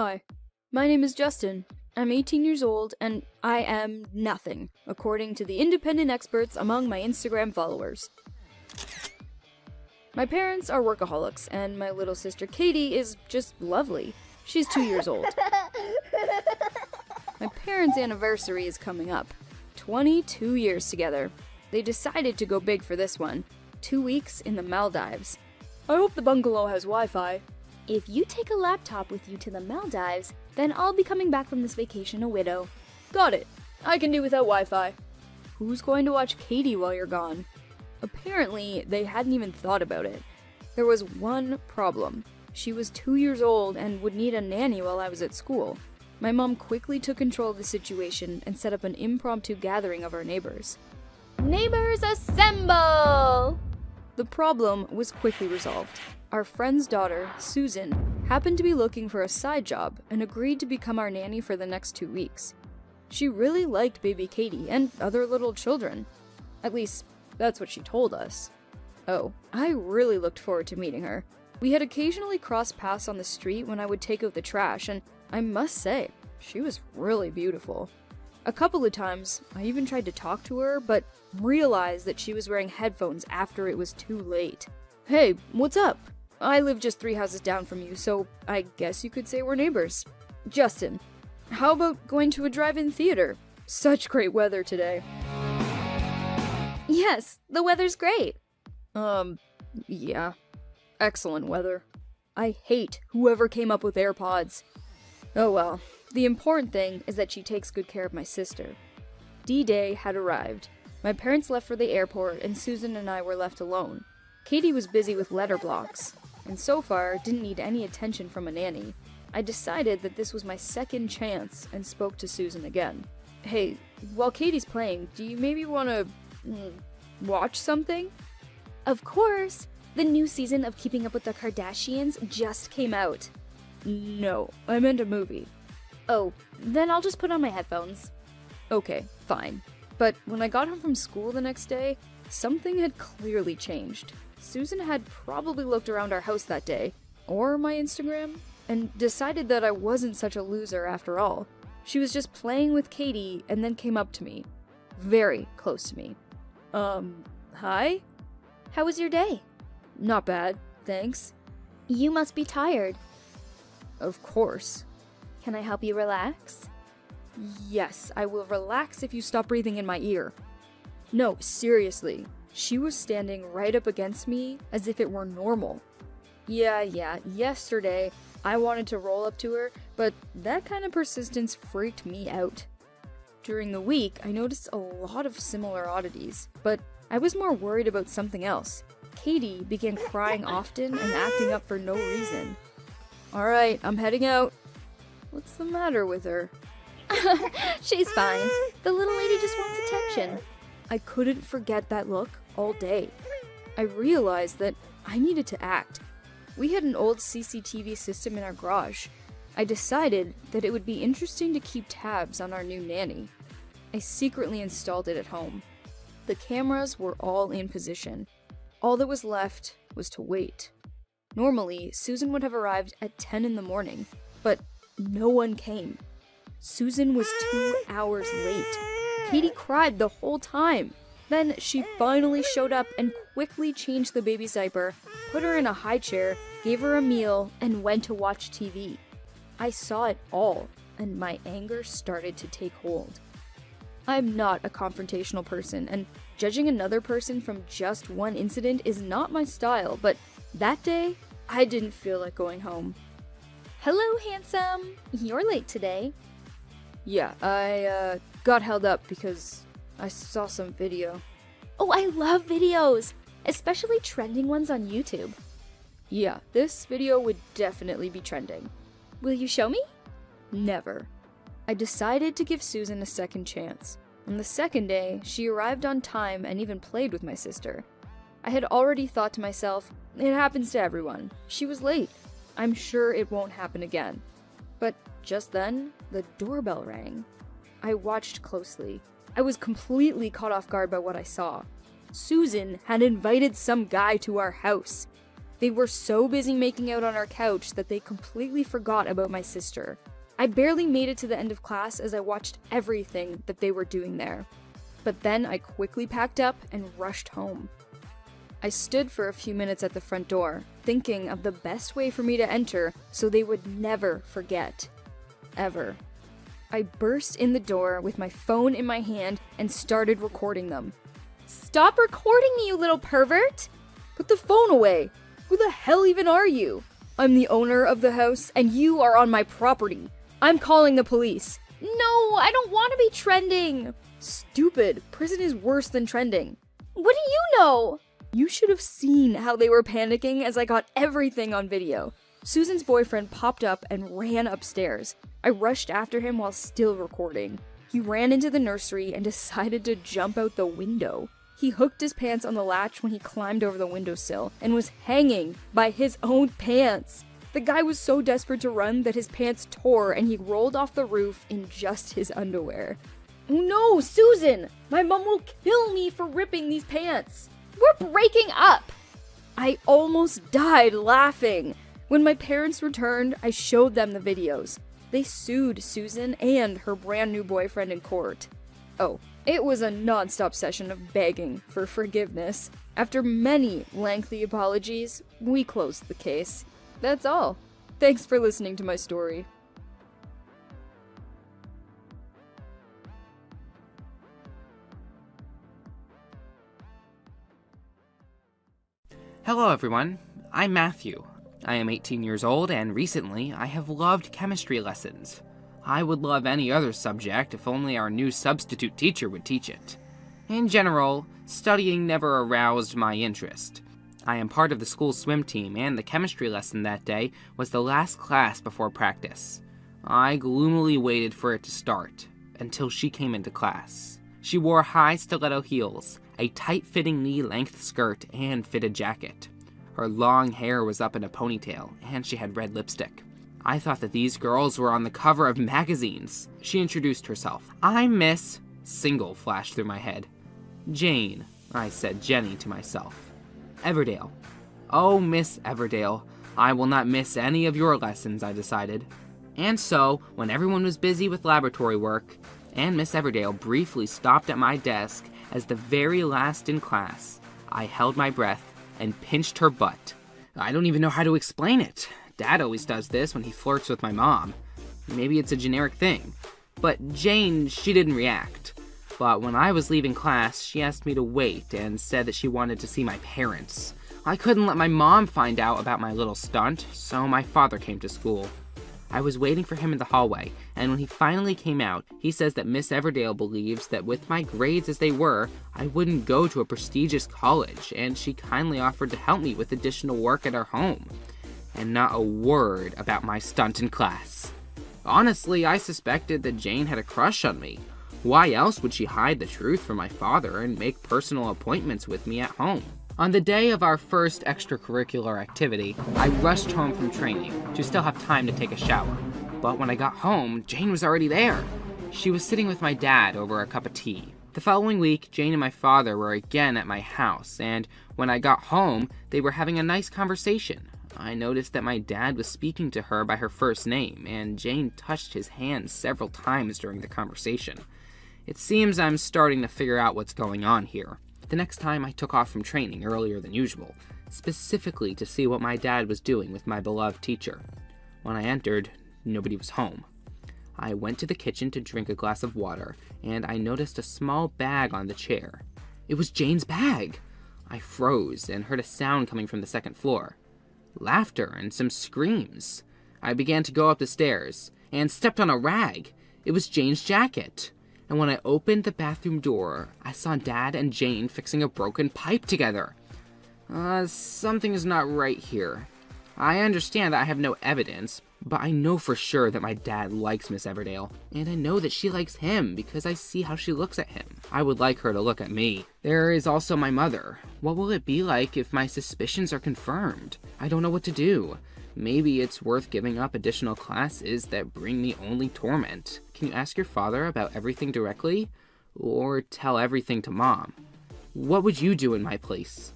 Hi, my name is Justin. I'm 18 years old, and I am nothing, according to the independent experts among my Instagram followers. My parents are workaholics, and my little sister Katie is just lovely. She's 2 years old. My parents' anniversary is coming up. 22 years together. They decided to go big for this one. 2 weeks in the Maldives. I hope the bungalow has Wi-Fi. If you take a laptop with you to the Maldives, then I'll be coming back from this vacation a widow. Got it. I can do without Wi-Fi. Who's going to watch Katie while you're gone? Apparently, they hadn't even thought about it. There was one problem. She was 2 years old and would need a nanny while I was at school. My mom quickly took control of the situation and set up an impromptu gathering of our neighbors. Neighbors assemble! The problem was quickly resolved. Our friend's daughter, Susan, happened to be looking for a side job and agreed to become our nanny for the next 2 weeks. She really liked baby Katie and other little children. At least, that's what she told us. Oh, I really looked forward to meeting her. We had occasionally crossed paths on the street when I would take out the trash, and I must say, she was really beautiful. A couple of times, I even tried to talk to her, but realized that she was wearing headphones after it was too late. Hey, what's up? I live just 3 houses down from you, so I guess you could say we're neighbors. Justin, how about going to a drive-in theater? Such great weather today. Yes, the weather's great. Yeah. Excellent weather. I hate whoever came up with AirPods. Oh well, the important thing is that she takes good care of my sister. D-Day had arrived. My parents left for the airport, and Susan and I were left alone. Katie was busy with letter blocks, and so far didn't need any attention from a nanny. I decided that this was my second chance and spoke to Susan again. Hey, while Katie's playing, do you maybe want to watch something? Of course! The new season of Keeping Up with the Kardashians just came out. No, I meant a movie. Oh, then I'll just put on my headphones. Okay, fine. But when I got home from school the next day, something had clearly changed. Susan had probably looked around our house that day, or my Instagram, and decided that I wasn't such a loser after all. She was just playing with Katie and then came up to me. Very close to me. Hi? How was your day? Not bad, thanks. You must be tired. Of course. Can I help you relax? Yes, I will relax if you stop breathing in my ear. No, seriously. She was standing right up against me as if it were normal. Yeah, yesterday I wanted to roll up to her, but that kind of persistence freaked me out. During the week, I noticed a lot of similar oddities, but I was more worried about something else. Katie began crying often and acting up for no reason. Alright, I'm heading out. What's the matter with her? She's fine. The little lady just wants attention. I couldn't forget that look all day. I realized that I needed to act. We had an old CCTV system in our garage. I decided that it would be interesting to keep tabs on our new nanny. I secretly installed it at home. The cameras were all in position. All that was left was to wait. Normally, Susan would have arrived at 10 in the morning, but no one came. Susan was 2 hours late. Katie cried the whole time. Then she finally showed up and quickly changed the baby's diaper, put her in a high chair, gave her a meal, and went to watch TV. I saw it all, and my anger started to take hold. I'm not a confrontational person, and judging another person from just one incident is not my style, but that day, I didn't feel like going home. Hello, handsome. You're late today. Yeah, I got held up because I saw some video. Oh, I love videos, especially trending ones on YouTube. Yeah, this video would definitely be trending. Will you show me? Never. I decided to give Susan a second chance. On the second day, she arrived on time and even played with my sister. I had already thought to myself, it happens to everyone. She was late. I'm sure it won't happen again. But just then, the doorbell rang. I watched closely. I was completely caught off guard by what I saw. Susan had invited some guy to our house. They were so busy making out on our couch that they completely forgot about my sister. I barely made it to the end of class as I watched everything that they were doing there. But then I quickly packed up and rushed home. I stood for a few minutes at the front door, thinking of the best way for me to enter so they would never forget. Ever. I burst in the door with my phone in my hand and started recording them. Stop recording me, you little pervert! Put the phone away! Who the hell even are you? I'm the owner of the house and you are on my property. I'm calling the police. No, I don't want to be trending! Stupid. Prison is worse than trending. What do you know? You should have seen how they were panicking as I got everything on video. Susan's boyfriend popped up and ran upstairs. I rushed after him while still recording. He ran into the nursery and decided to jump out the window. He hooked his pants on the latch when he climbed over the windowsill and was hanging by his own pants. The guy was so desperate to run that his pants tore and he rolled off the roof in just his underwear. Oh no, Susan! My mom will kill me for ripping these pants! We're breaking up! I almost died laughing. When my parents returned, I showed them the videos. They sued Susan and her brand new boyfriend in court. Oh, it was a non-stop session of begging for forgiveness. After many lengthy apologies, we closed the case. That's all. Thanks for listening to my story. Hello everyone, I'm Matthew. I am 18 years old and recently I have loved chemistry lessons. I would love any other subject if only our new substitute teacher would teach it. In general, studying never aroused my interest. I am part of the school swim team and the chemistry lesson that day was the last class before practice. I gloomily waited for it to start until she came into class. She wore high stiletto heels, a tight-fitting knee-length skirt, and fitted jacket. Her long hair was up in a ponytail, and she had red lipstick. I thought that these girls were on the cover of magazines. She introduced herself. "I'm Miss..." Single flashed through my head. "Jane," I said Jenny to myself. "Everdale." "Oh, Miss Everdale, I will not miss any of your lessons," I decided. And so, when everyone was busy with laboratory work, and Miss Everdale briefly stopped at my desk as the very last in class, I held my breath and pinched her butt. I don't even know how to explain it. Dad always does this when he flirts with my mom. Maybe it's a generic thing. But Jane, she didn't react. But when I was leaving class, she asked me to wait and said that she wanted to see my parents. I couldn't let my mom find out about my little stunt, so my father came to school. I was waiting for him in the hallway, and when he finally came out, he says that Miss Everdale believes that with my grades as they were, I wouldn't go to a prestigious college, and she kindly offered to help me with additional work at our home. And not a word about my stunt in class. Honestly, I suspected that Jane had a crush on me. Why else would she hide the truth from my father and make personal appointments with me at home? On the day of our first extracurricular activity, I rushed home from training to still have time to take a shower. But when I got home, Jane was already there. She was sitting with my dad over a cup of tea. The following week, Jane and my father were again at my house, and when I got home, they were having a nice conversation. I noticed that my dad was speaking to her by her first name, and Jane touched his hand several times during the conversation. It seems I'm starting to figure out what's going on here. The next time I took off from training earlier than usual, specifically to see what my dad was doing with my beloved teacher. When I entered, nobody was home. I went to the kitchen to drink a glass of water, and I noticed a small bag on the chair. It was Jane's bag! I froze and heard a sound coming from the second floor. Laughter and some screams. I began to go up the stairs, and stepped on a rag. It was Jane's jacket. And when I opened the bathroom door, I saw Dad and Jane fixing a broken pipe together. Something is not right here. I understand that I have no evidence, but I know for sure that my dad likes Miss Everdale, and I know that she likes him because I see how she looks at him. I would like her to look at me. There is also my mother. What will it be like if my suspicions are confirmed? I don't know what to do. Maybe it's worth giving up additional classes that bring me only torment. Can you ask your father about everything directly? Or tell everything to Mom? What would you do in my place?